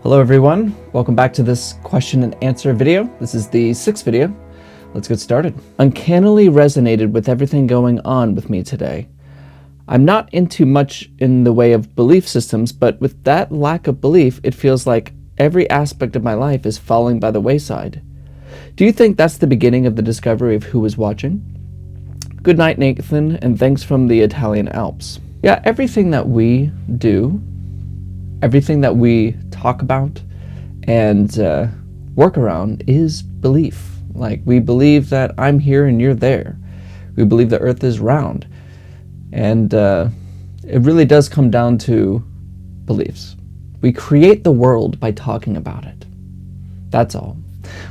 Hello everyone, welcome back to this question and answer video. This is the 6th video. Let's get started. Uncannily resonated with everything going on with me today. I'm not into much in the way of belief systems, but with that lack of belief, it feels like every aspect of my life is falling by the wayside. Do you think that's the beginning of the discovery of who is watching? Good night, Nathan, and thanks from the Italian Alps. Yeah, everything that we do, everything that we talk about and work around is belief. Like, we believe that I'm here and you're there. We believe the earth is round. And it really does come down to beliefs. We create the world by talking about it. That's all.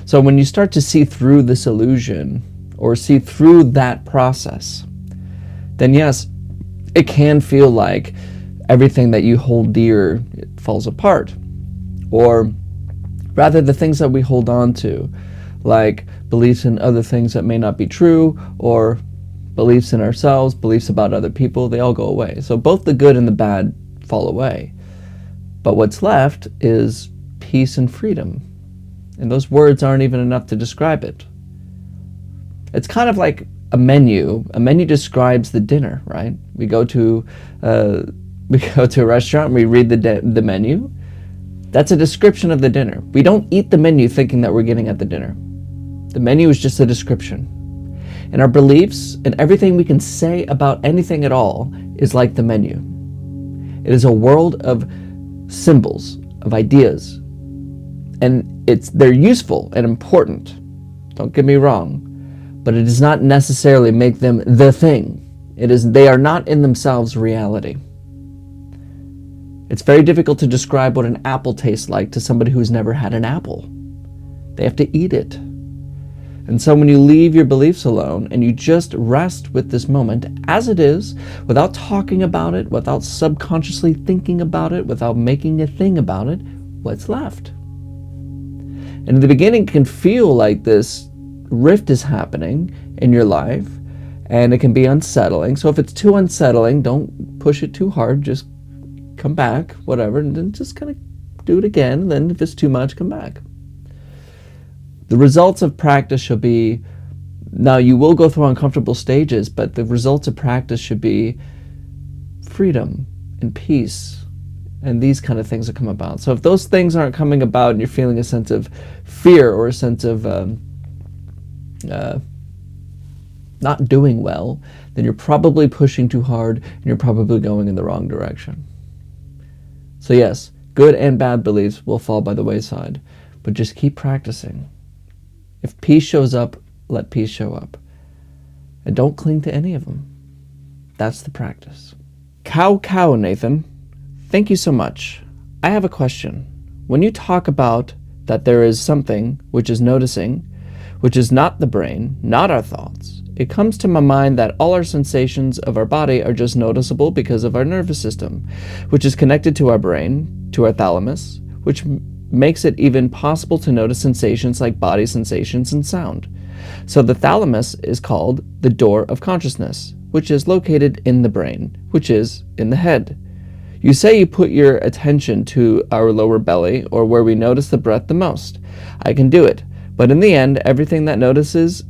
So when you start to see through this illusion or see through that process, then yes, it can feel like everything that you hold dear falls apart. Or rather, the things that we hold on to, like beliefs in other things that may not be true, or beliefs in ourselves, beliefs about other people, they all go away. So both the good and the bad fall away. But what's left is peace and freedom. And those words aren't even enough to describe it. It's kind of like a menu. A menu describes the dinner, right? We go to a restaurant and we read the menu. That's a description of the dinner. We don't eat the menu thinking that we're getting at the dinner. The menu is just a description. And our beliefs and everything we can say about anything at all is like the menu. It is a world of symbols, of ideas. And they're useful and important. Don't get me wrong. But it does not necessarily make them the thing. They are not in themselves reality. It's very difficult to describe what an apple tastes like to somebody who's never had an apple. They have to eat it. And so when you leave your beliefs alone and you just rest with this moment as it is, without talking about it, without subconsciously thinking about it, without making a thing about it, what's left? And in the beginning, it can feel like this rift is happening in your life, and it can be unsettling. So if it's too unsettling, don't push it too hard. Just come back, whatever, and then just kind of do it again. And then if it's too much, come back. The results of practice should be, now you will go through uncomfortable stages, but the results of practice should be freedom and peace, and these kind of things that come about. So if those things aren't coming about and you're feeling a sense of fear or a sense of not doing well, then you're probably pushing too hard and you're probably going in the wrong direction. So yes, good and bad beliefs will fall by the wayside, but just keep practicing. If peace shows up, let peace show up. And don't cling to any of them. That's the practice. Cow, Nathan. Thank you so much. I have a question. When you talk about that there is something which is noticing, which is not the brain, not our thoughts, it comes to my mind that all our sensations of our body are just noticeable because of our nervous system, which is connected to our brain, to our thalamus, which makes it even possible to notice sensations like body sensations and sound. So the thalamus is called the door of consciousness, which is located in the brain, which is in the head. You say you put your attention to our lower belly, or where we notice the breath the most. I can do it, but in the end, everything that notices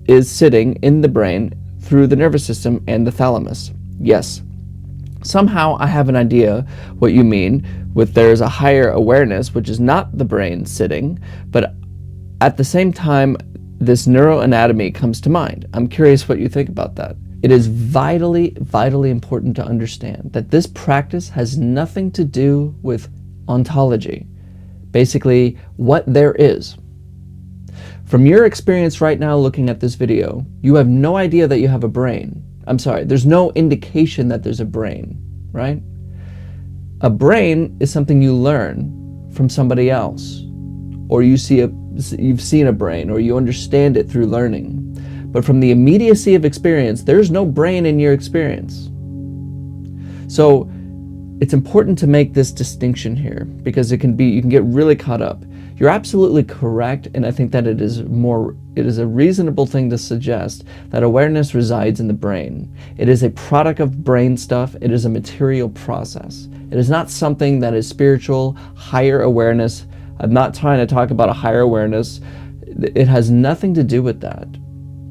is sitting in the brain through the nervous system and the thalamus. Yes. Somehow I have an idea what you mean with there's a higher awareness, which is not the brain sitting, but at the same time, this neuroanatomy comes to mind. I'm curious what you think about that. It is vitally, vitally important to understand that this practice has nothing to do with ontology, basically what there is. From your experience right now looking at this video, you have no idea that you have a brain. I'm sorry, there's no indication that there's a brain, right? A brain is something you learn from somebody else, or you've seen a brain, or you understand it through learning. But from the immediacy of experience, there's no brain in your experience. So it's important to make this distinction here, because you can get really caught up. You're absolutely correct, and I think that it is a reasonable thing to suggest that awareness resides in the brain. It is a product of brain stuff. It is a material process. It is not something that is spiritual, higher awareness. I'm not trying to talk about a higher awareness. It has nothing to do with that.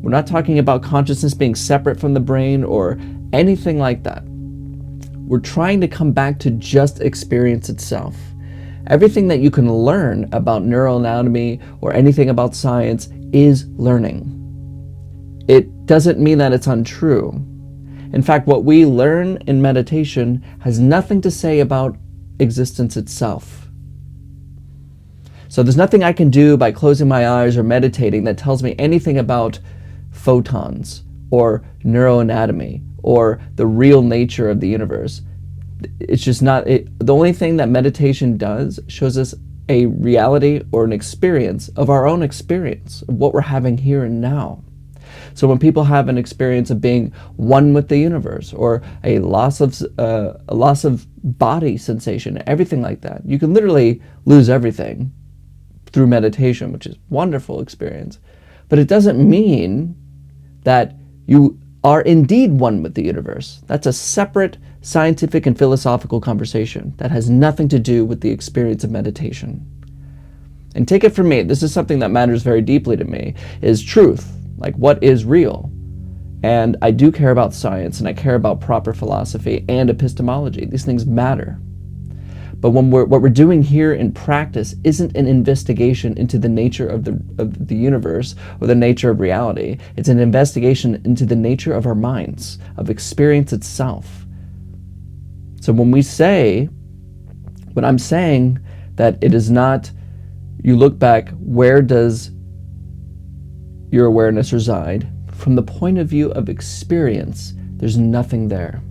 We're not talking about consciousness being separate from the brain or anything like that. We're trying to come back to just experience itself. Everything that you can learn about neural anatomy or anything about science is learning. It doesn't mean that it's untrue. In fact, what we learn in meditation has nothing to say about existence itself. So there's nothing I can do by closing my eyes or meditating that tells me anything about photons or neuroanatomy or the real nature of the universe. It's just not it. The only thing that meditation does shows us a reality or an experience of our own experience, of what we're having here and now. So when people have an experience of being one with the universe, or a loss of body sensation, everything like that, you can literally lose everything through meditation, which is a wonderful experience. But it doesn't mean that you are indeed one with the universe. That's a separate scientific and philosophical conversation that has nothing to do with the experience of meditation. And take it from me, this is something that matters very deeply to me, is truth. Like, what is real? And I do care about science, and I care about proper philosophy and epistemology. These things matter. But what we're doing here in practice isn't an investigation into the nature of the universe or the nature of reality. It's an investigation into the nature of our minds, of experience itself. So when I'm saying that it is not, you look back, where does your awareness reside? From the point of view of experience, there's nothing there.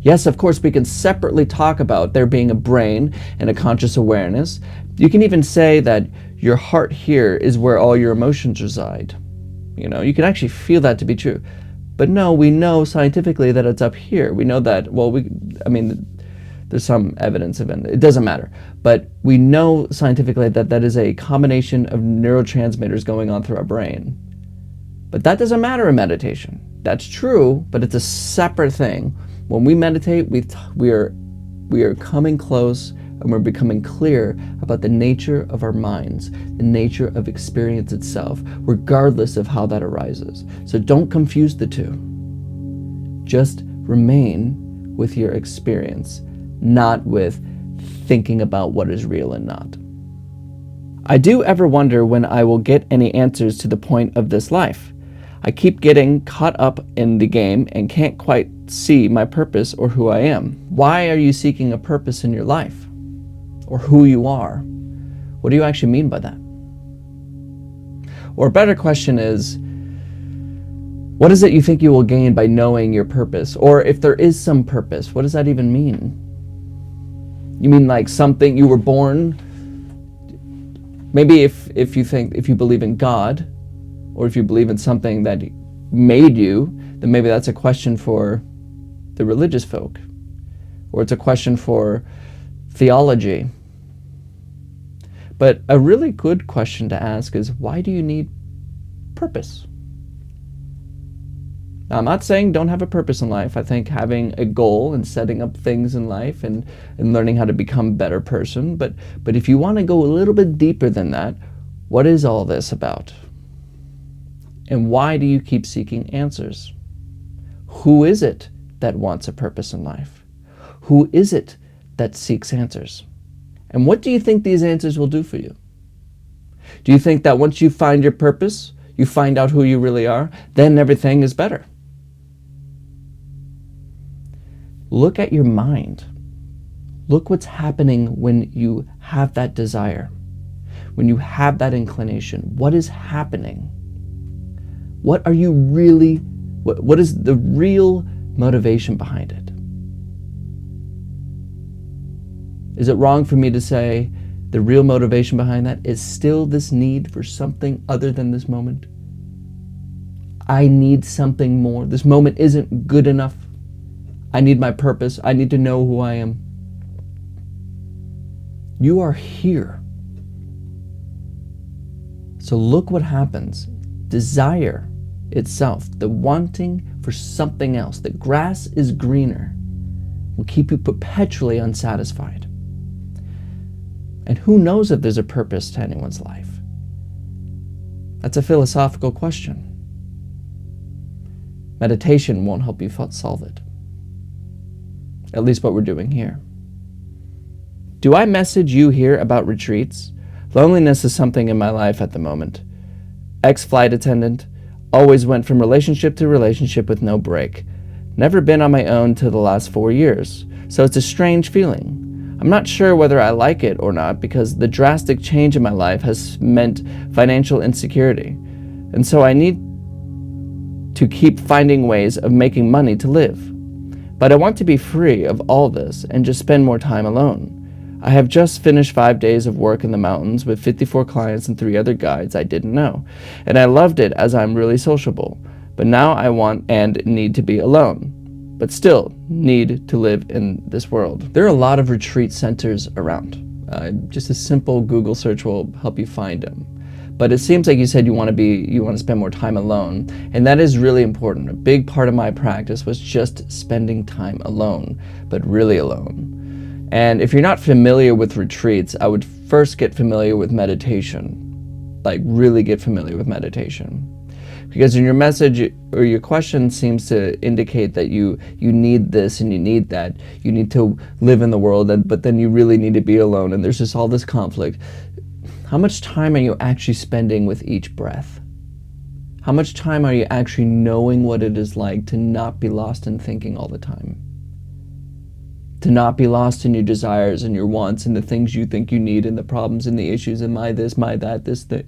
Yes, of course, we can separately talk about there being a brain and a conscious awareness. You can even say that your heart here is where all your emotions reside. You can actually feel that to be true. But no, we know scientifically that it's up here. We know that, there's some evidence of it. It doesn't matter. But we know scientifically that is a combination of neurotransmitters going on through our brain. But that doesn't matter in meditation. That's true, but it's a separate thing. When we meditate, we are coming close and we're becoming clear about the nature of our minds, the nature of experience itself, regardless of how that arises. So don't confuse the two. Just remain with your experience, not with thinking about what is real and not. I do ever wonder when I will get any answers to the point of this life. I keep getting caught up in the game and can't quite see my purpose or who I am. Why are you seeking a purpose in your life? Or who you are? What do you actually mean by that? Or a better question is, what is it you think you will gain by knowing your purpose? Or if there is some purpose, what does that even mean? You mean like something you were born? Maybe if you believe in God, or if you believe in something that made you, then maybe that's a question for the religious folk, or it's a question for theology. But a really good question to ask is, why do you need purpose? Now, I'm not saying don't have a purpose in life. I think having a goal and setting up things in life and learning how to become a better person. But if you want to go a little bit deeper than that, what is all this about? And why do you keep seeking answers? Who is it that wants a purpose in life? Who is it that seeks answers? And what do you think these answers will do for you? Do you think that once you find your purpose, you find out who you really are, then everything is better? Look at your mind. Look what's happening when you have that desire, when you have that inclination. What is happening? What are you really, what is the real motivation behind it? Is it wrong for me to say the real motivation behind that is still this need for something other than this moment? I need something more. This moment isn't good enough. I need my purpose. I need to know who I am. You are here. So look what happens. Desire itself, the wanting for something else, the grass is greener will keep you perpetually unsatisfied. And who knows if there's a purpose to anyone's life? That's a philosophical question. Meditation won't help you solve it. At least what we're doing here. Do I message you here about retreats? Loneliness is something in my life at the moment. Ex-flight attendant, always went from relationship to relationship with no break. Never been on my own till the last 4 years, so it's a strange feeling. I'm not sure whether I like it or not because the drastic change in my life has meant financial insecurity, and so I need to keep finding ways of making money to live. But I want to be free of all this and just spend more time alone. I have just finished 5 days of work in the mountains with 54 clients and 3 other guides I didn't know, and I loved it as I'm really sociable. But now I want and need to be alone, but still need to live in this world. There are a lot of retreat centers around. Just a simple Google search will help you find them. But it seems like you said you want to spend more time alone, and that is really important. A big part of my practice was just spending time alone, but really alone. And if you're not familiar with retreats, I would first get familiar with meditation. Like really get familiar with meditation. Because in your message or your question seems to indicate that you need this and you need that. You need to live in the world, but then you really need to be alone, and there's just all this conflict. How much time are you actually spending with each breath? How much time are you actually knowing what it is like to not be lost in thinking all the time? To not be lost in your desires and your wants and the things you think you need and the problems and the issues and my this, my that, this, that.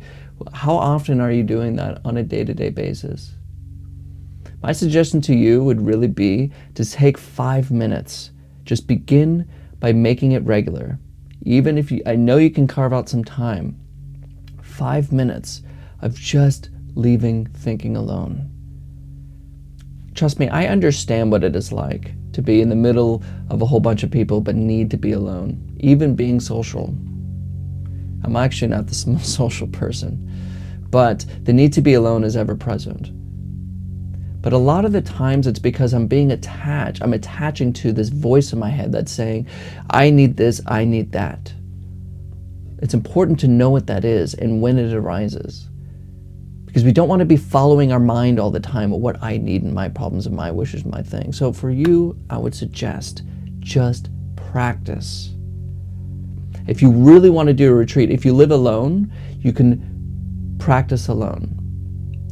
How often are you doing that on a day-to-day basis? My suggestion to you would really be to take 5 minutes. Just begin by making it regular. Even if I know you can carve out some time. 5 minutes of just leaving thinking alone. Trust me, I understand what it is like to be in the middle of a whole bunch of people but need to be alone, even being social. I'm actually not the most social person, but the need to be alone is ever present. But a lot of the times it's because I'm being attached. I'm attaching to this voice in my head that's saying, I need this, I need that. It's important to know what that is and when it arises. Because we don't want to be following our mind all the time of what I need and my problems and my wishes and my things. So for you, I would suggest just practice. If you really want to do a retreat, if you live alone, you can practice alone.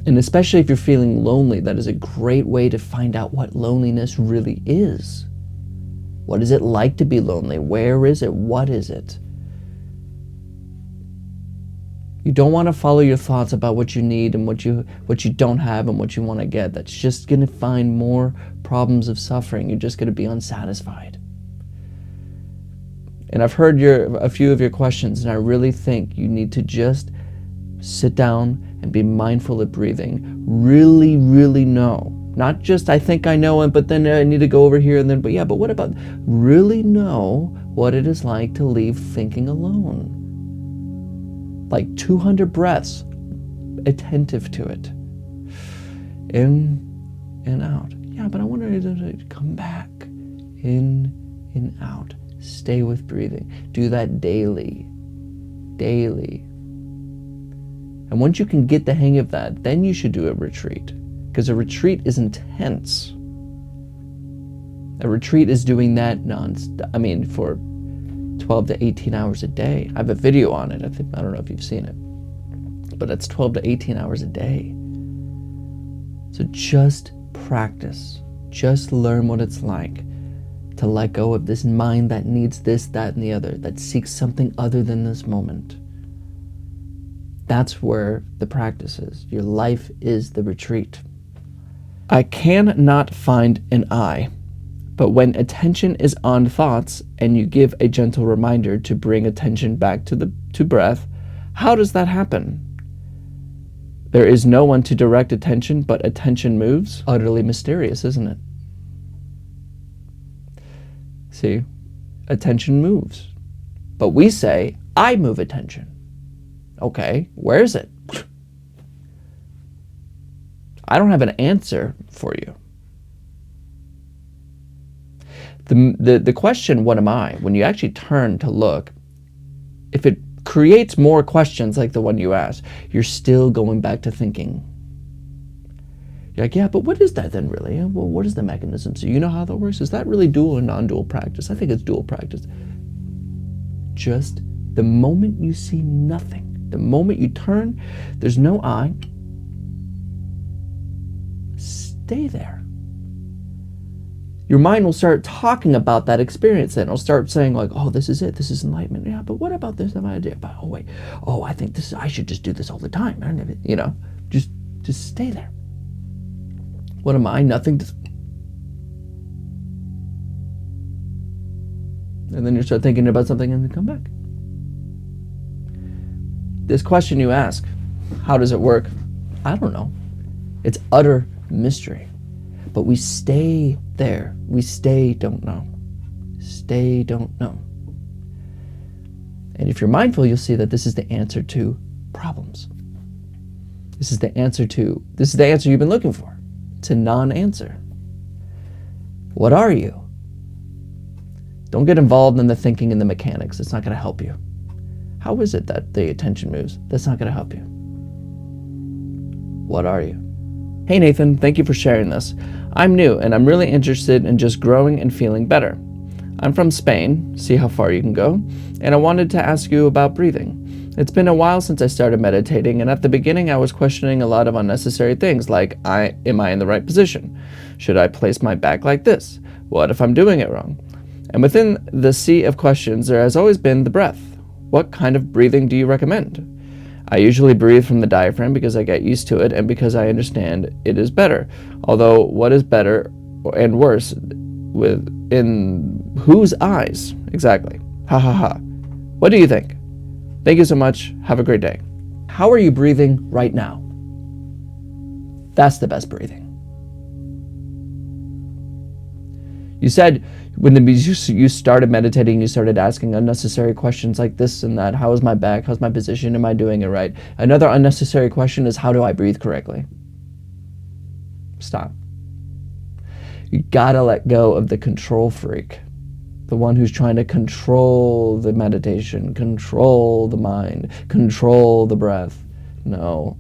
And especially if you're feeling lonely, that is a great way to find out what loneliness really is. What is it like to be lonely? Where is it? What is it? You don't want to follow your thoughts about what you need and what you don't have and what you want to get. That's just going to find more problems of suffering. You're just going to be unsatisfied. And I've heard a few of your questions, and I really think you need to just sit down and be mindful of breathing. Really, really know. Not just, I think I know it, but then I need to go over here and then, but what about really know what it is like to leave thinking alone? Like 200 breaths, attentive to it. In and out. Yeah, but I want to come back. In and out. Stay with breathing. Do that daily. Daily. And once you can get the hang of that, then you should do a retreat. Because a retreat is intense. A retreat is doing that for 12 to 18 hours a day. I have a video on it. I don't know if you've seen it. But it's 12 to 18 hours a day. So just practice. Just learn what it's like to let go of this mind that needs this, that, and the other, that seeks something other than this moment. That's where the practice is. Your life is the retreat. I cannot find an I. But when attention is on thoughts and you give a gentle reminder to bring attention back to breath, how does that happen? There is no one to direct attention, but attention moves. Utterly mysterious, isn't it? See, attention moves. But we say, I move attention. Okay, where is it? I don't have an answer for you. The question, what am I, when you actually turn to look, if it creates more questions like the one you asked, you're still going back to thinking. You're like, yeah, but what is that then really? Well, what is the mechanism? So you know how that works? Is that really dual or non-dual practice? I think it's dual practice. Just the moment you see nothing, the moment you turn, there's no I, stay there. Your mind will start talking about that experience then. It'll start saying like, oh, this is it. This is enlightenment. Yeah, but what about this idea? But oh, wait. Oh, I think I should just do this all the time. You know, just stay there. What am I? Nothing. And then you start thinking about something and then come back. This question you ask, how does it work? I don't know. It's utter mystery. But we stay there. We stay don't know. Stay don't know. And if you're mindful, you'll see that this is the answer to problems. This is the answer you've been looking for. It's a non-answer. What are you? Don't get involved in the thinking and the mechanics. It's not going to help you. How is it that the attention moves? That's not going to help you. What are you? Hey Nathan, thank you for sharing this. I'm new and I'm really interested in just growing and feeling better. I'm from Spain, see how far you can go, and I wanted to ask you about breathing. It's been a while since I started meditating, and at the beginning I was questioning a lot of unnecessary things like, am I in the right position? Should I place my back like this? What if I'm doing it wrong? And within the sea of questions, there has always been the breath. What kind of breathing do you recommend? I usually breathe from the diaphragm because I get used to it and because I understand it is better. Although what is better and worse in whose eyes? Exactly. Ha ha ha. What do you think? Thank you so much. Have a great day. How are you breathing right now? That's the best breathing. You said when you started meditating, you started asking unnecessary questions like this and that. How is my back? How's my position? Am I doing it right? Another unnecessary question is, how do I breathe correctly? Stop. You gotta let go of the control freak. The one who's trying to control the meditation, control the mind, control the breath. No.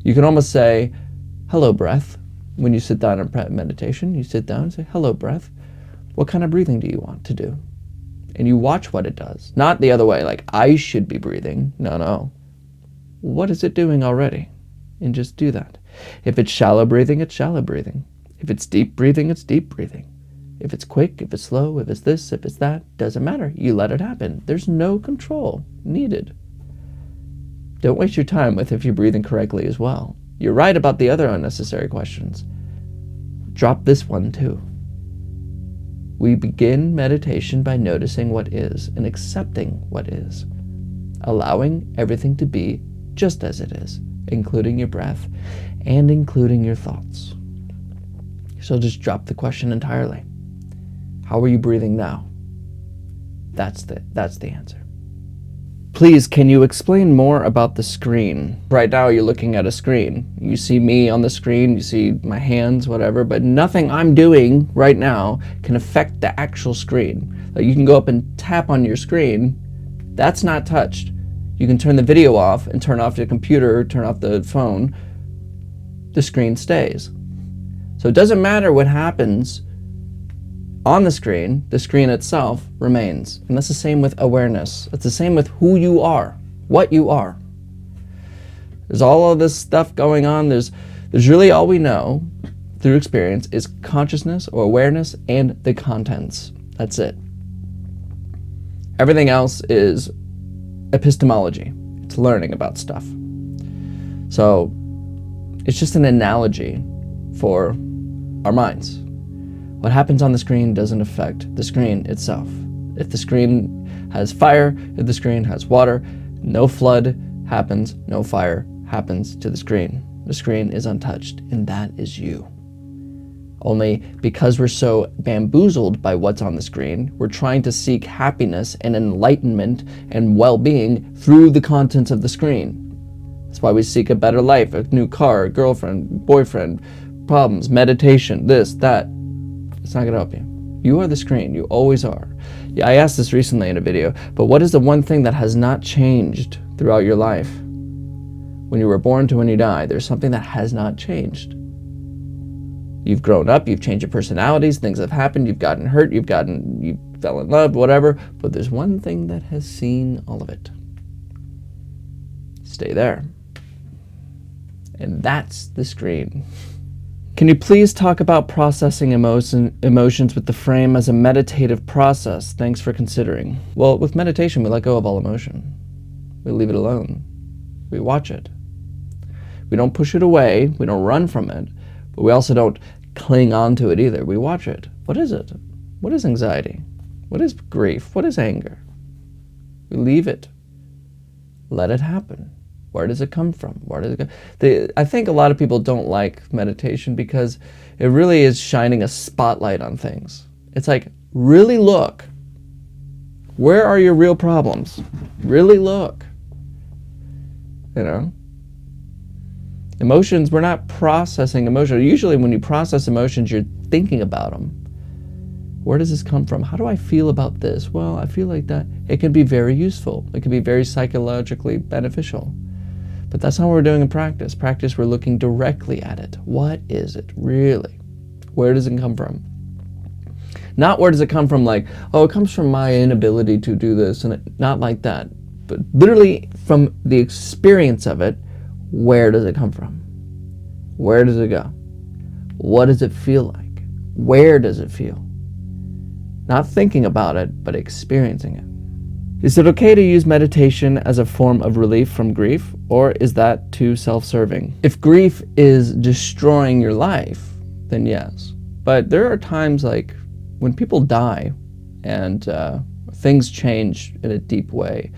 You can almost say, hello, breath. When you sit down in meditation, you sit down and say, hello, breath. What kind of breathing do you want to do? And you watch what it does. Not the other way, like I should be breathing. No. What is it doing already? And just do that. If it's shallow breathing, it's shallow breathing. If it's deep breathing, it's deep breathing. If it's quick, if it's slow, if it's this, if it's that, doesn't matter. You let it happen. There's no control needed. Don't waste your time with if you're breathing correctly as well. You're right about the other unnecessary questions. Drop this one too. We begin meditation by noticing what is and accepting what is, allowing everything to be just as it is, including your breath and including your thoughts. So just drop the question entirely. How are you breathing now? That's the answer. Please, can you explain more about the screen? Right now you're looking at a screen. You see me on the screen, you see my hands, whatever, but nothing I'm doing right now can affect the actual screen. Like you can go up and tap on your screen, that's not touched. You can turn the video off and turn off the computer, turn off the phone, the screen stays. So it doesn't matter what happens on the screen itself remains. And that's the same with awareness. It's the same with who you are, what you are. There's all of this stuff going on. There's really all we know through experience is consciousness or awareness and the contents. That's it. Everything else is epistemology. It's learning about stuff. So it's just an analogy for our minds. What happens on the screen doesn't affect the screen itself. If the screen has fire, if the screen has water, no flood happens, no fire happens to the screen. The screen is untouched, and that is you. Only because we're so bamboozled by what's on the screen, we're trying to seek happiness and enlightenment and well-being through the contents of the screen. That's why we seek a better life, a new car, a girlfriend, boyfriend, problems, meditation, this, that. It's not going to help you. You are the screen. You always are. Yeah, I asked this recently in a video, but what is the one thing that has not changed throughout your life? When you were born to when you die, there's something that has not changed. You've grown up, you've changed your personalities, things have happened, you've gotten hurt, you fell in love, whatever, but there's one thing that has seen all of it. Stay there. And that's the screen. Can you please talk about processing emotions with the frame as a meditative process? Thanks for considering. Well, with meditation, we let go of all emotion. We leave it alone. We watch it. We don't push it away. We don't run from it. But we also don't cling on to it either. We watch it. What is it? What is anxiety? What is grief? What is anger? We leave it. Let it happen. Where does it come from? Where does it go? I think a lot of people don't like meditation because it really is shining a spotlight on things. It's like, really look. Where are your real problems? Really look. You know? Emotions, we're not processing emotions. Usually when you process emotions, you're thinking about them. Where does this come from? How do I feel about this? Well, I feel like that. It can be very useful. It can be very psychologically beneficial. But that's not what we're doing in practice. Practice, we're looking directly at it. What is it, really? Where does it come from? Not where does it come from like, oh, it comes from my inability to do this, and not like that. But literally from the experience of it, where does it come from? Where does it go? What does it feel like? Where does it feel? Not thinking about it, but experiencing it. Is it okay to use meditation as a form of relief from grief, or is that too self-serving? If grief is destroying your life, then yes. But there are times like when people die and things change in a deep way,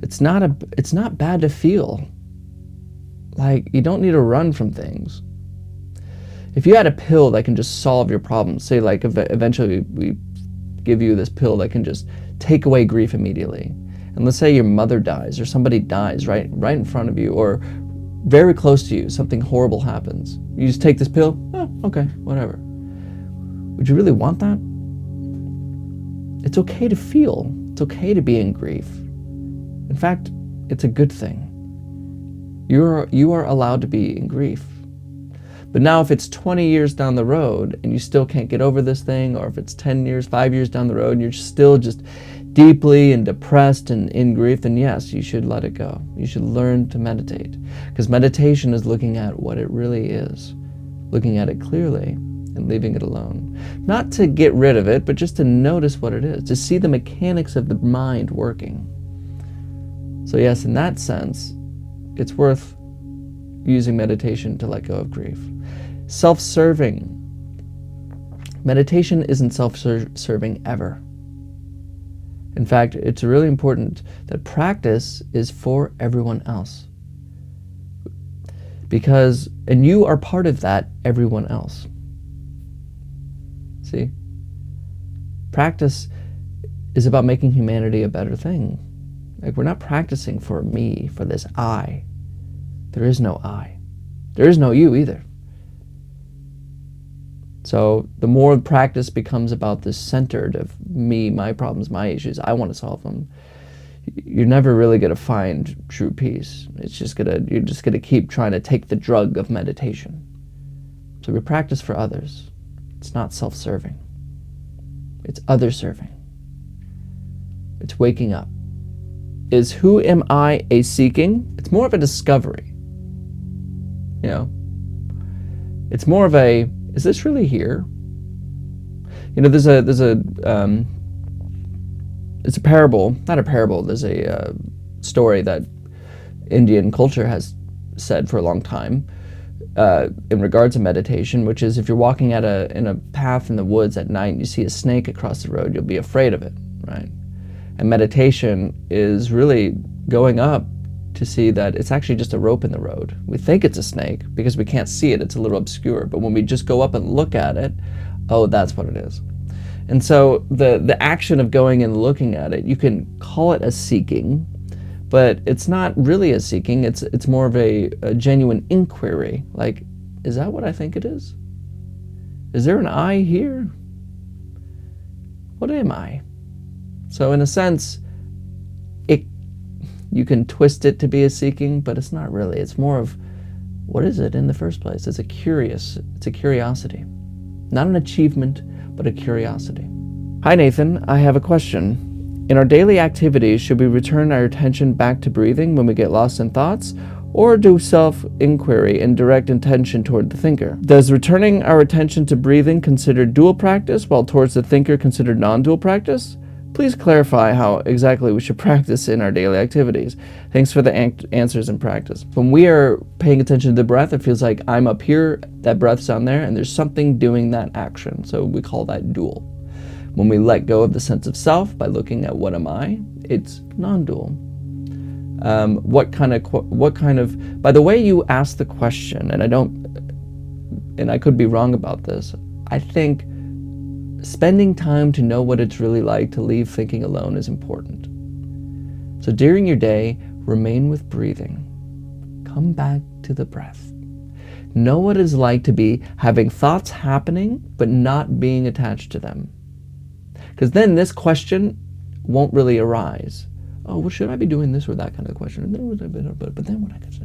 it's not bad to feel. Like, you don't need to run from things. If you had a pill that can just solve your problems, say like eventually we give you this pill that can just take away grief immediately. And let's say your mother dies or somebody dies right in front of you or very close to you, something horrible happens. You just take this pill, oh, okay, whatever. Would you really want that? It's okay to feel. It's okay to be in grief. In fact, it's a good thing. You are allowed to be in grief. But now if it's 20 years down the road and you still can't get over this thing, or if it's 10 years, 5 years down the road and you're still just deeply and depressed and in grief, then yes, you should let it go. You should learn to meditate. Because meditation is looking at what it really is, looking at it clearly and leaving it alone. Not to get rid of it, but just to notice what it is, to see the mechanics of the mind working. So yes, in that sense, it's worth using meditation to let go of grief. Self-serving. Meditation isn't self-serving ever. In fact, it's really important that practice is for everyone else. And you are part of that everyone else. See? Practice is about making humanity a better thing. Like, we're not practicing for me, for this I. There is no I. There is no you either. So the more practice becomes about this centered of me, my problems, my issues, I want to solve them, you're never really going to find true peace. You're just going to keep trying to take the drug of meditation. So we practice for others. It's not self-serving. It's other-serving. It's waking up. Is who am I a seeking? It's more of a discovery. You know, it's more of a, is this really here? You know, there's a parable, not a parable, there's a story that Indian culture has said for a long time in regards to meditation, which is if you're walking in a path in the woods at night and you see a snake across the road, you'll be afraid of it, right? And meditation is really going up to see that it's actually just a rope in the road. We think it's a snake because we can't see it, it's a little obscure, but when we just go up and look at it, oh, that's what it is. And so the action of going and looking at it, you can call it a seeking, but it's not really a seeking, it's more of a genuine inquiry. Like, is that what I think it is? Is there an I here? what am I? So in a sense, you can twist it to be a seeking, but it's not really. It's more of, what is it in the first place? It's a curiosity. Not an achievement, but a curiosity. Hi Nathan, I have a question. In our daily activities, should we return our attention back to breathing when we get lost in thoughts, or do self-inquiry and direct intention toward the thinker? Does returning our attention to breathing considered dual practice, while towards the thinker considered non-dual practice? Please clarify how exactly we should practice in our daily activities. Thanks for the answers and practice. When we are paying attention to the breath, it feels like I'm up here, that breath's down there, and there's something doing that action. So we call that dual. When we let go of the sense of self by looking at what am I, it's non-dual. What kind of, by the way you ask the question, and I could be wrong about this, I think spending time to know what it's really like to leave thinking alone is important. So during your day, remain with breathing. Come back to the breath. Know what it's like to be having thoughts happening, but not being attached to them. Because then this question won't really arise. Oh, well, should I be doing this or that kind of question? But then what I could say,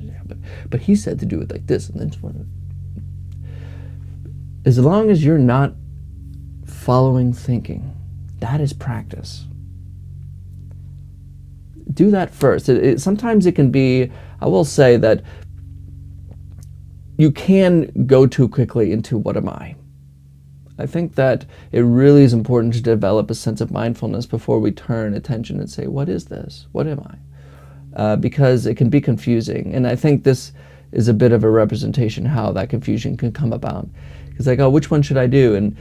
but he said to do it like this, and then what? As long as you're not following thinking, that is practice. Do that first. Sometimes it can be, I will say that you can go too quickly into what am I. I think that it really is important to develop a sense of mindfulness before we turn attention and say, what is this? What am I? Because it can be confusing. And I think this is a bit of a representation how that confusion can come about. It's like, oh, which one should I do? And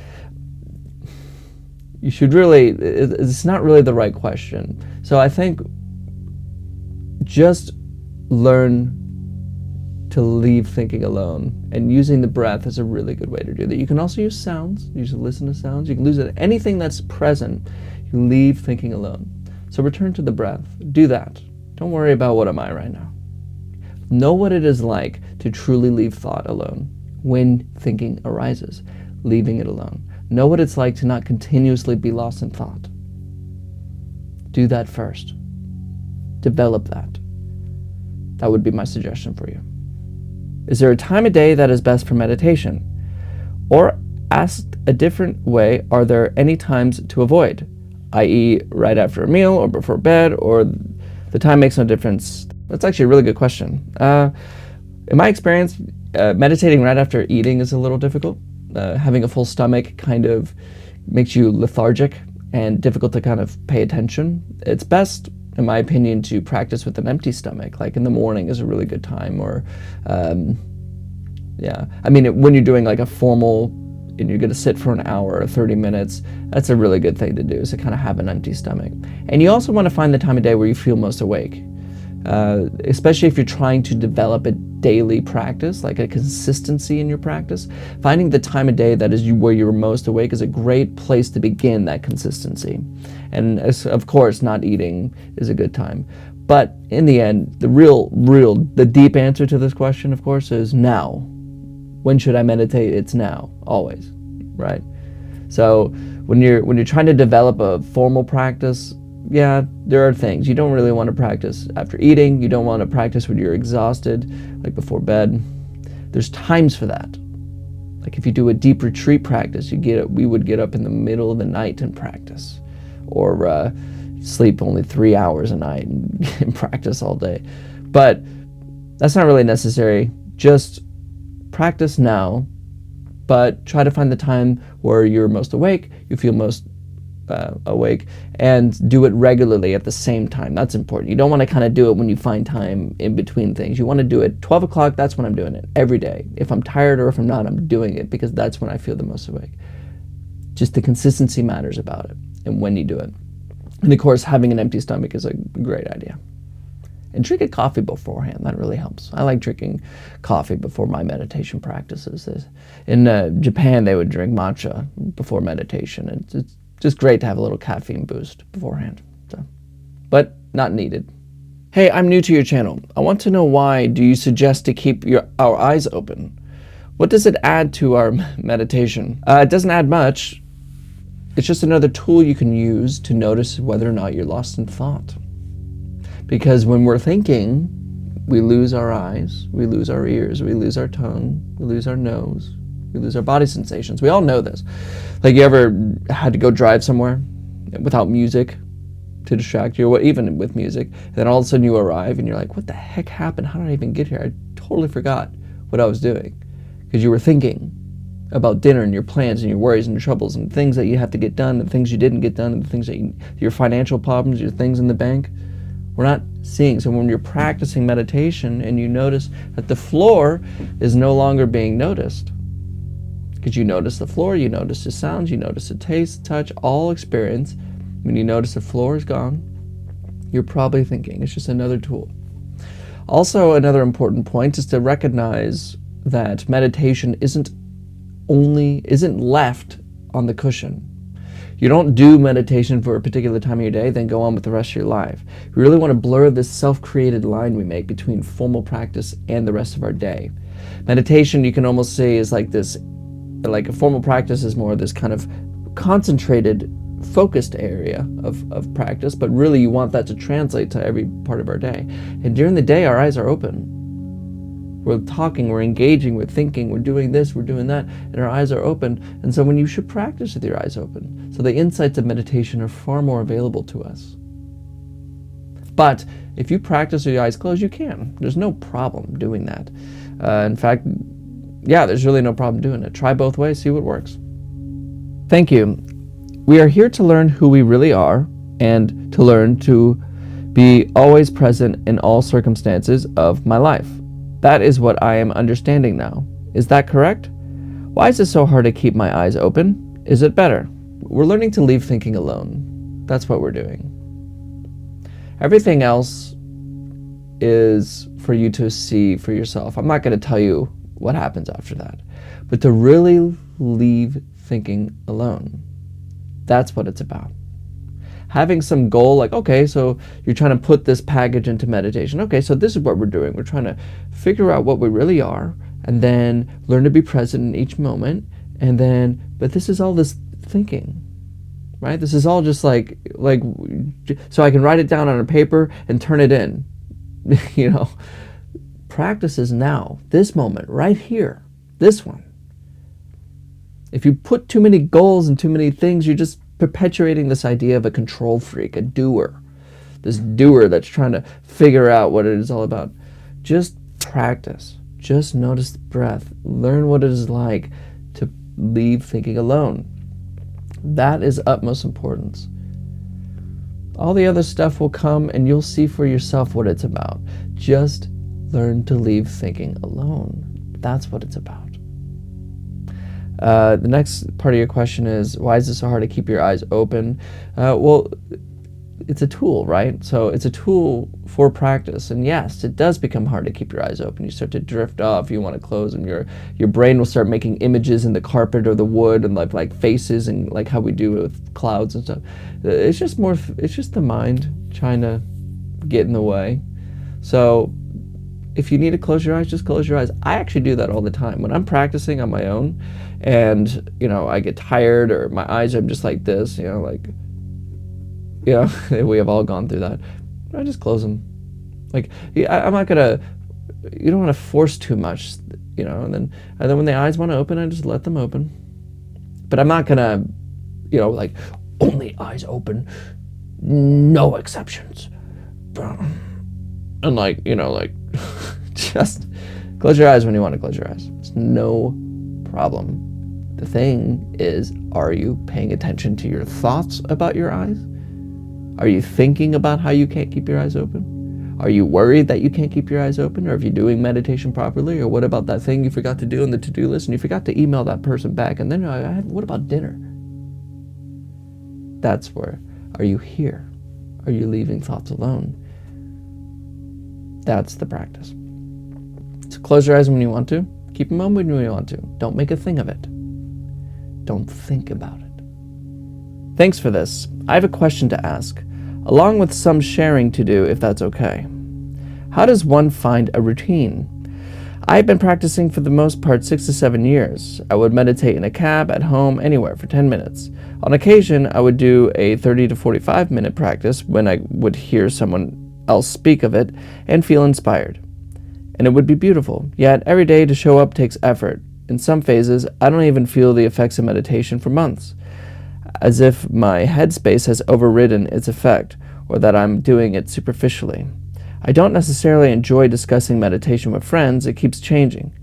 you should really, it's not really the right question. So I think just learn to leave thinking alone, and using the breath is a really good way to do that. You can also use sounds. You can listen to sounds. You can lose it. Anything that's present, you leave thinking alone. So return to the breath. Do that. Don't worry about what am I right now. Know what it is like to truly leave thought alone when thinking arises, leaving it alone. Know what it's like to not continuously be lost in thought. Do that first. Develop that. That would be my suggestion for you. Is there a time of day that is best for meditation? Or asked a different way, are there any times to avoid, i.e. right after a meal or before bed, or the time makes no difference? That's actually a really good question. In my experience, meditating right after eating is a little difficult. Having a full stomach kind of makes you lethargic and difficult to kind of pay attention. It's best, in my opinion, to practice with an empty stomach, like in the morning is a really good time, or when you're doing like a formal, and you're going to sit for an hour or 30 minutes, that's a really good thing to do, is to kind of have an empty stomach. And you also want to find the time of day where you feel most awake, especially if you're trying to develop a daily practice, like a consistency in your practice. Finding the time of day that is where you're most awake is a great place to begin that consistency. And of course, not eating is a good time. But in the end, the deep answer to this question, of course, is now. When should I meditate? It's now, always, right? So when you're trying to develop a formal practice, yeah, there are things. You don't really want to practice after eating. You don't want to practice when you're exhausted, like before bed. There's times for that. Like if you do a deep retreat practice, we would get up in the middle of the night and practice, or sleep only 3 hours a night and practice all day. But that's not really necessary. Just practice now, but try to find the time where you're most awake, you feel most awake, and do it regularly at the same time. That's important. You don't want to kind of do it when you find time in between things. You want to do it 12 o'clock, that's when I'm doing it, every day. If I'm tired or if I'm not, I'm doing it, because that's when I feel the most awake. Just the consistency matters about it, and when you do it. And of course, having an empty stomach is a great idea. And drink a coffee beforehand. That really helps. I like drinking coffee before my meditation practices. In Japan, they would drink matcha before meditation. It's just great to have a little caffeine boost beforehand. But not needed. Hey, I'm new to your channel. I want to know, why do you suggest to keep our eyes open? What does it add to our meditation? It doesn't add much. It's just another tool you can use to notice whether or not you're lost in thought. Because when we're thinking, we lose our eyes, we lose our ears, we lose our tongue, we lose our nose, we lose our body sensations. We all know this. Like, you ever had to go drive somewhere without music to distract you, or even with music, and then all of a sudden you arrive and you're like, what the heck happened? How did I even get here? I totally forgot what I was doing. Because you were thinking about dinner and your plans and your worries and your troubles and things that you have to get done and things you didn't get done and the things that your financial problems, your things in the bank. We're not seeing. So when you're practicing meditation and you notice that the floor is no longer being noticed, because you notice the floor, you notice the sounds, you notice the taste, touch, all experience. When you notice the floor is gone, you're probably thinking. It's just another tool. Also, another important point is to recognize that meditation isn't left on the cushion. You don't do meditation for a particular time of your day, then go on with the rest of your life. We really want to blur this self-created line we make between formal practice and the rest of our day. Meditation, you can almost say, is like this, like a formal practice is more this kind of concentrated, focused area of practice, but really you want that to translate to every part of our day. And during the day, our eyes are open. We're talking, we're engaging, we're thinking, we're doing this, we're doing that, and our eyes are open. And so when you should practice with your eyes open, so the insights of meditation are far more available to us. But if you practice with your eyes closed, you can. There's no problem doing that. In fact, yeah, there's really no problem doing it. Try both ways, see what works. Thank you. We are here to learn who we really are and to learn to be always present in all circumstances of my life. That is what I am understanding now. Is that correct? Why is it so hard to keep my eyes open? Is it better? We're learning to leave thinking alone. That's what we're doing. Everything else is for you to see for yourself. I'm not going to tell you what happens after that. But to really leave thinking alone. That's what it's about. Having some goal, like, okay, so you're trying to put this package into meditation. Okay, so this is what we're doing. We're trying to figure out what we really are and then learn to be present in each moment. And then, but this is all this thinking, right? This is all just like, so I can write it down on a paper and turn it in, you know. Practice is now, this moment, right here, this one. If you put too many goals and too many things, you're just perpetuating this idea of a control freak, a doer. This doer that's trying to figure out what it is all about. Just practice. Just notice the breath. Learn what it is like to leave thinking alone. That is utmost importance. All the other stuff will come and you'll see for yourself what it's about. Just learn to leave thinking alone. That's what it's about. The next part of your question is, why is it so hard to keep your eyes open? Well, it's a tool, right? So it's a tool for practice. And yes, it does become hard to keep your eyes open. You start to drift off. You want to close them. Your brain will start making images in the carpet or the wood and like faces and like how we do it with clouds and stuff. It's just the mind trying to get in the way. So if you need to close your eyes, just close your eyes. I actually do that all the time. When I'm practicing on my own and, you know, I get tired or my eyes are just like this, you know, like, you know, we have all gone through that. I just close them. Like, I'm not gonna, you don't want to force too much, you know, and then when the eyes want to open, I just let them open. But I'm not gonna, you know, like, only eyes open, no exceptions. And like, you know, like, just close your eyes when you want to close your eyes. It's no problem. The thing is, are you paying attention to your thoughts about your eyes? Are you thinking about how you can't keep your eyes open? Are you worried that you can't keep your eyes open? Or are you doing meditation properly? Or what about that thing you forgot to do on the to-do list and you forgot to email that person back? And then what about dinner? That's where, are you here? Are you leaving thoughts alone? That's the practice. So close your eyes when you want to. Keep them open when you want to. Don't make a thing of it. Don't think about it. Thanks for this. I have a question to ask, along with some sharing to do, if that's okay. How does one find a routine? I've been practicing for the most part 6 to 7 years. I would meditate in a cab, at home, anywhere for 10 minutes. On occasion, I would do a 30 to 45 minute practice when I would hear someone else speak of it and feel inspired. And it would be beautiful. Yet every day to show up takes effort. In some phases, I don't even feel the effects of meditation for months, as if my headspace has overridden its effect, or that I'm doing it superficially. I don't necessarily enjoy discussing meditation with friends. It keeps changing.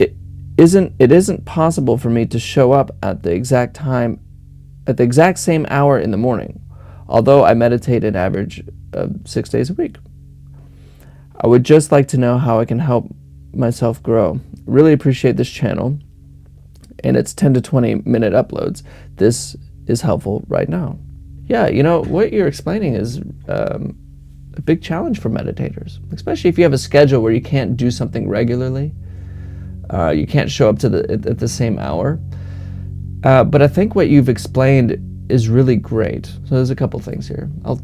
It isn't possible for me to show up at the exact same hour in the morning, although I meditate an average of 6 days a week. I would just like to know how I can help myself grow. Really appreciate this channel and its 10 to 20 minute uploads. This is helpful right now. Yeah, what you're explaining is a big challenge for meditators, especially if you have a schedule where you can't do something regularly. You can't show up at the same hour. But I think what you've explained is really great. So there's a couple things here. I'll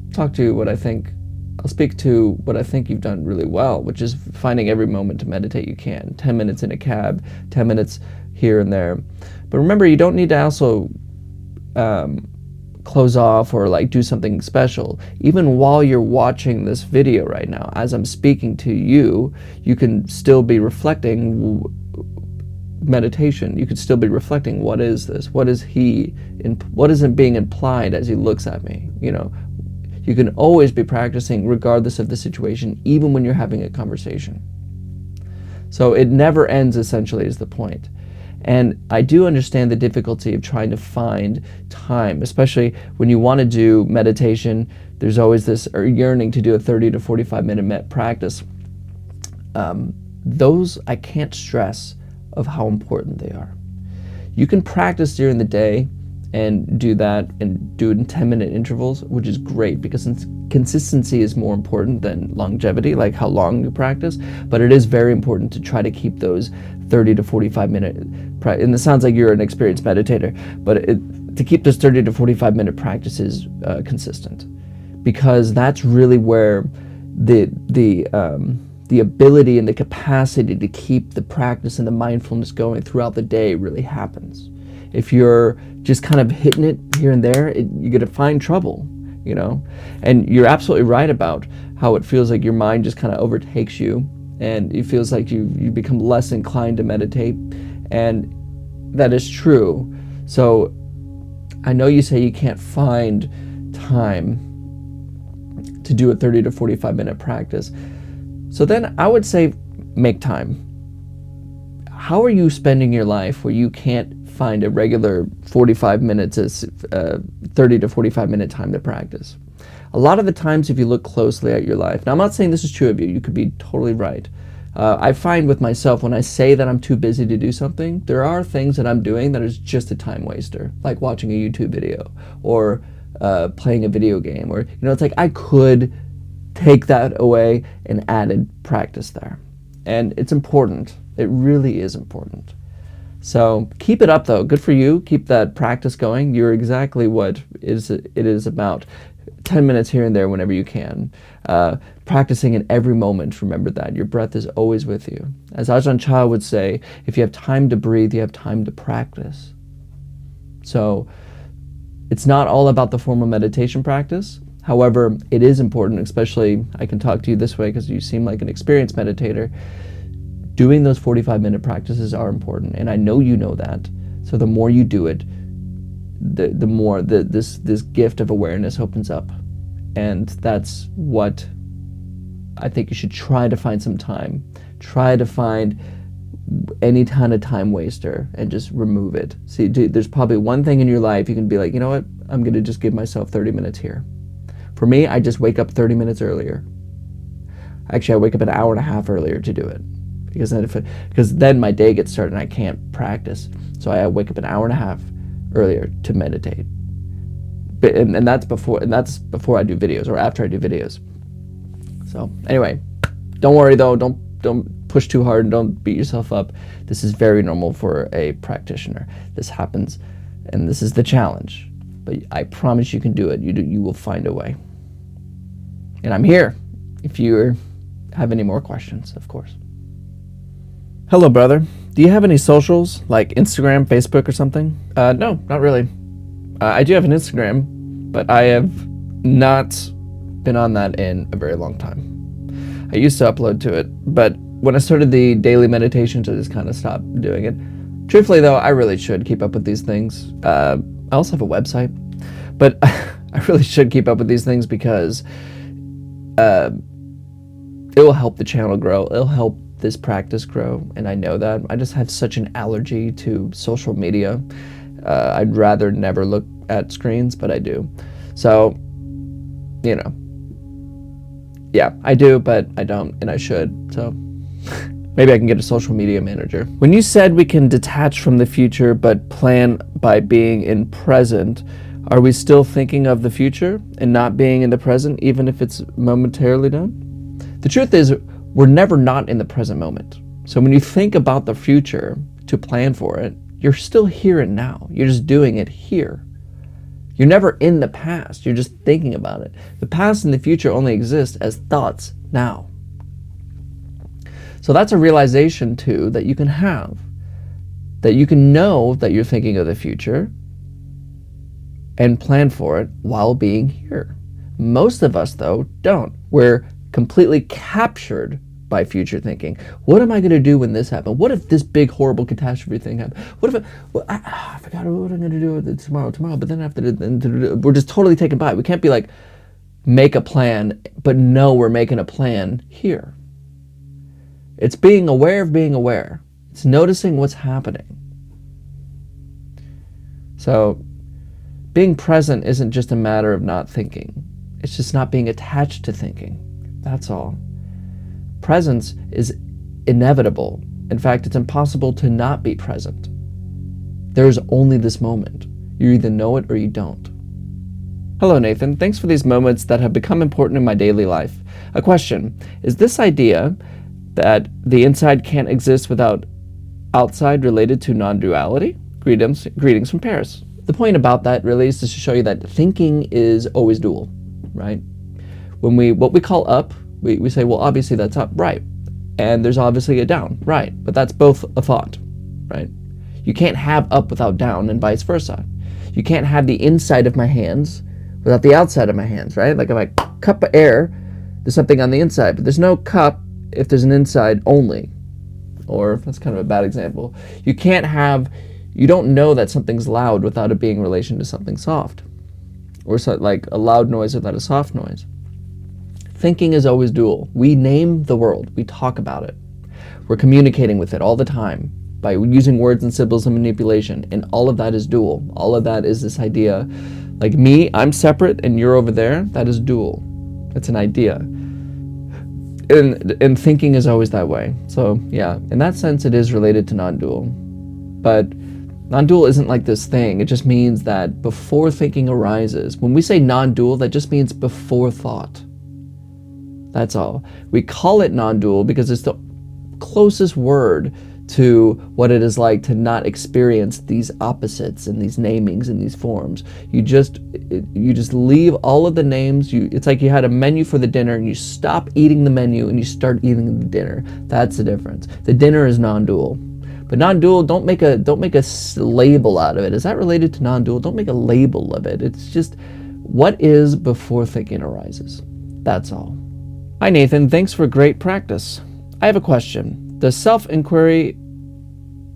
speak to what I think you've done really well, which is finding every moment to meditate you can. 10 minutes in a cab, 10 minutes here and there. But remember, you don't need to also close off or do something special. Even while you're watching this video right now, as I'm speaking to you, you can still be reflecting meditation. You could still be reflecting, what is this? What is it being implied as he looks at me? You can always be practicing regardless of the situation, even when you're having a conversation. So it never ends, essentially, is the point. And I do understand the difficulty of trying to find time, especially when you want to do meditation. There's always this yearning to do a 30 to 45 minute practice. Those I can't stress of how important they are. You can practice during the day and do that and do it in 10-minute intervals, which is great because consistency is more important than longevity, like how long you practice. But it is very important to try to keep those 30 to 45 minute, and it sounds like you're an experienced meditator, but to keep those 30 to 45 minute practices consistent, because that's really where the ability and the capacity to keep the practice and the mindfulness going throughout the day really happens. If you're just kind of hitting it here and there, you're going to find trouble, And you're absolutely right about how it feels like your mind just kind of overtakes you, and it feels like you become less inclined to meditate, and that is true. So I know you say you can't find time to do a 30 to 45 minute practice. So then I would say make time. How are you spending your life where you can't find a regular 45 minutes as 30 to 45 minute time to practice? A lot of the times, if you look closely at your life, now I'm not saying this is true of you, you could be totally right. I find with myself, when I say that I'm too busy to do something, there are things that I'm doing that is just a time waster, like watching a YouTube video or playing a video game, or it's like I could take that away and added practice there. And it's important. It really is important. So keep it up, though. Good for you. Keep that practice going. You're exactly what it is about. 10 minutes here and there whenever you can. Practicing in every moment. Remember that. Your breath is always with you. As Ajahn Chah would say, if you have time to breathe, you have time to practice. So it's not all about the formal meditation practice. However, it is important, especially I can talk to you this way because you seem like an experienced meditator. Doing those 45-minute practices are important, and I know you know that. So the more you do it, the more this gift of awareness opens up. And that's what I think you should try to find some time. Try to find any kind of time waster and just remove it. See, there's probably one thing in your life you can be like, you know what, I'm going to just give myself 30 minutes here. For me, I just wake up 30 minutes earlier. Actually, I wake up an hour and a half earlier to do it. Because then my day gets started and I can't practice. So I wake up an hour and a half earlier to meditate. But, and that's before I do videos or after I do videos. So anyway, don't worry though, don't push too hard and don't beat yourself up. This is very normal for a practitioner. This happens, and this is the challenge. But I promise you can do it. You will find a way. And I'm here if you're have any more questions, of course. Hello, brother. Do you have any socials, like Instagram, Facebook, or something? No, not really. I do have an Instagram, but I have not been on that in a very long time. I used to upload to it, but when I started the daily meditations, I just kind of stopped doing it. Truthfully, though, I really should keep up with these things. I also have a website, but I really should keep up with these things because it will help the channel grow. It'll help this practice grow, and I know that. I just have such an allergy to social media. I'd rather never look at screens, but I do. So, you know, yeah, I do, but I don't, and I should. So maybe I can get a social media manager. When you said we can detach from the future but plan by being in present, are we still thinking of the future and not being in the present, even if it's momentarily done? The truth is, we're never not in the present moment. So when you think about the future to plan for it, you're still here and now. You're just doing it here. You're never in the past. You're just thinking about it. The past and the future only exist as thoughts now. So that's a realization too that you can have. That you can know that you're thinking of the future and plan for it while being here. Most of us, though, don't. We're completely captured by future thinking. What am I going to do when this happens? What if this big horrible catastrophe thing happens? What if I forgot what I'm going to do with it tomorrow, but then after we're just totally taken by it. We can't be like, make a plan, but no, we're making a plan here. It's being aware of being aware. It's noticing what's happening. So being present isn't just a matter of not thinking. It's just not being attached to thinking. That's all. Presence is inevitable. In fact, it's impossible to not be present. There is only this moment. You either know it or you don't. Hello, Nathan. Thanks for these moments that have become important in my daily life. A question: is this idea that the inside can't exist without outside related to non-duality? Greetings from Paris. The point about that really is just to show you that thinking is always dual, right? When what we call up, we say, well, obviously that's up, right? And there's obviously a down, right? But that's both a thought, right? You can't have up without down and vice versa. You can't have the inside of my hands without the outside of my hands, right? Like if I cup of air, there's something on the inside, but there's no cup if there's an inside only. Or that's kind of a bad example. You don't know that something's loud without it being in relation to something soft. Or so, like a loud noise without a soft noise. Thinking is always dual. We name the world. We talk about it. We're communicating with it all the time by using words and symbols and manipulation. And all of that is dual. All of that is this idea, like me, I'm separate and you're over there. That is dual. It's an idea. And thinking is always that way. So yeah, in that sense, it is related to non-dual. But non-dual isn't like this thing. It just means that before thinking arises, when we say non-dual, that just means before thought. That's all. We call it non-dual because it's the closest word to what it is like to not experience these opposites and these namings and these forms. You just leave all of the names. It's like you had a menu for the dinner and you stop eating the menu and you start eating the dinner. That's the difference. The dinner is non-dual. But non-dual, don't make a label out of it. Is that related to non-dual? Don't make a label of it. It's just what is before thinking arises. That's all. Hi Nathan, thanks for great practice. I have a question. Does self-inquiry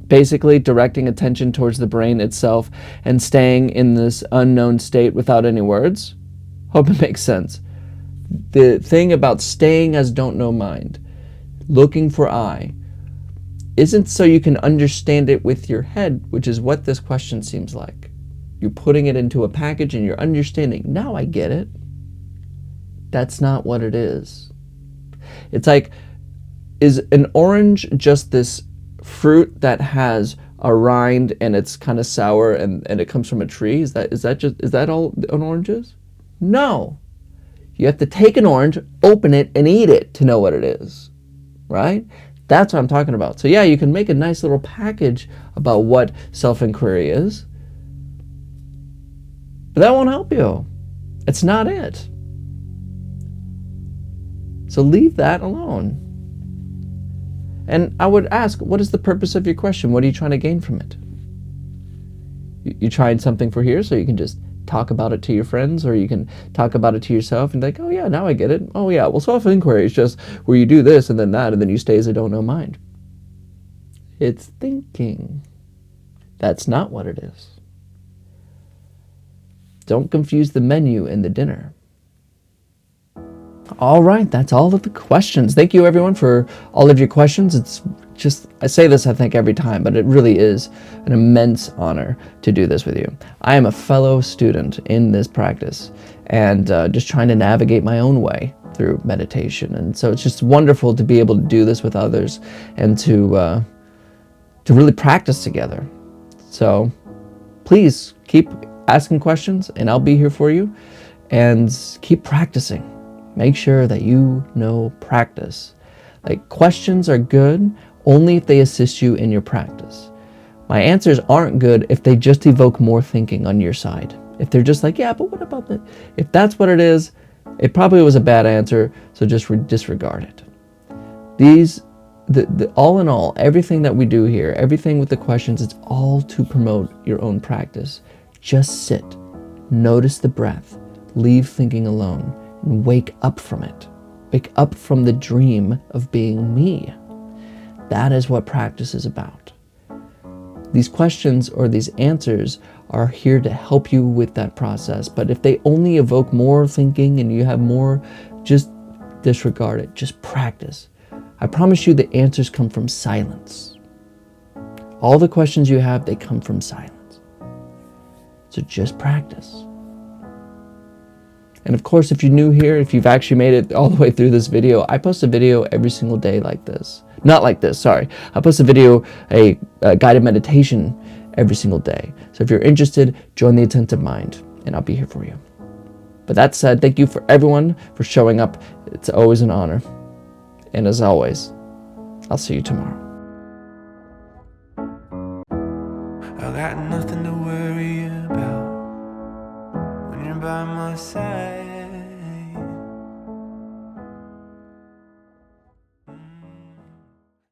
basically directing attention towards the brain itself and staying in this unknown state without any words? Hope it makes sense. The thing about staying as don't know mind, looking for I, isn't so you can understand it with your head, which is what this question seems like. You're putting it into a package and you're understanding, now I get it. That's not what it is. It's like, is an orange just this fruit that has a rind and it's kind of sour and it comes from a tree? Is that all an orange is? No. You have to take an orange, open it, and eat it to know what it is, right? That's what I'm talking about. So yeah, you can make a nice little package about what self-inquiry is, but that won't help you. It's not it. So leave that alone. And I would ask, what is the purpose of your question? What are you trying to gain from it? You trying something for here so you can just talk about it to your friends, or you can talk about it to yourself and like, oh yeah, now I get it. Oh yeah, well, self-inquiry is just where you do this and then that, and then you stay as a don't know mind. It's thinking. That's not what it is. Don't confuse the menu and the dinner. All right, that's all of the questions. Thank you everyone for all of your questions. It's just, I say this I think every time, but it really is an immense honor to do this with you. I am a fellow student in this practice and just trying to navigate my own way through meditation. And so it's just wonderful to be able to do this with others and to really practice together. So please keep asking questions and I'll be here for you, and keep practicing. Make sure that you know practice. Like, questions are good only if they assist you in your practice. My answers aren't good if they just evoke more thinking on your side. If they're just like, yeah, but what about that? If that's what it is, it probably was a bad answer, so just disregard it. All in all, everything that we do here, everything with the questions, it's all to promote your own practice. Just sit, notice the breath, leave thinking alone, and wake up from it. Wake up from the dream of being me. That is what practice is about. These questions or these answers are here to help you with that process, but if they only evoke more thinking and you have more, just disregard it. Just practice. I promise you the answers come from silence. All the questions you have, they come from silence. So just practice. And of course, if you're new here, if you've actually made it all the way through this video, I post a video every single day like this. Not like this, sorry. I post a video, a guided meditation every single day. So if you're interested, join the Attentive Mind and I'll be here for you. But that said, thank you for everyone for showing up. It's always an honor. And as always, I'll see you tomorrow. I got nothing to worry about when you're by my side.